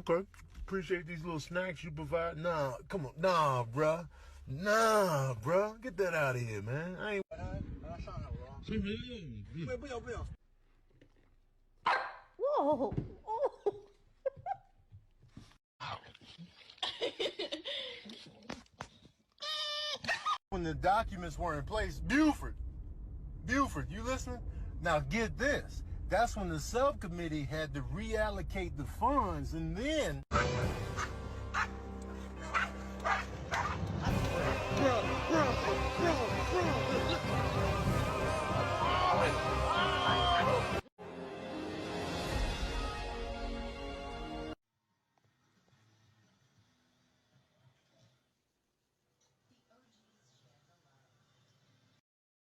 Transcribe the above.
Okay. Appreciate these little snacks you provide. Nah, come on. Nah, bruh. Nah, bruh. Get that out of here, man. I ain't. 不要。Whoa! Oh. When the documents were in place, Buford, you listening? Now get this. That's when the subcommittee had to reallocate the funds, and then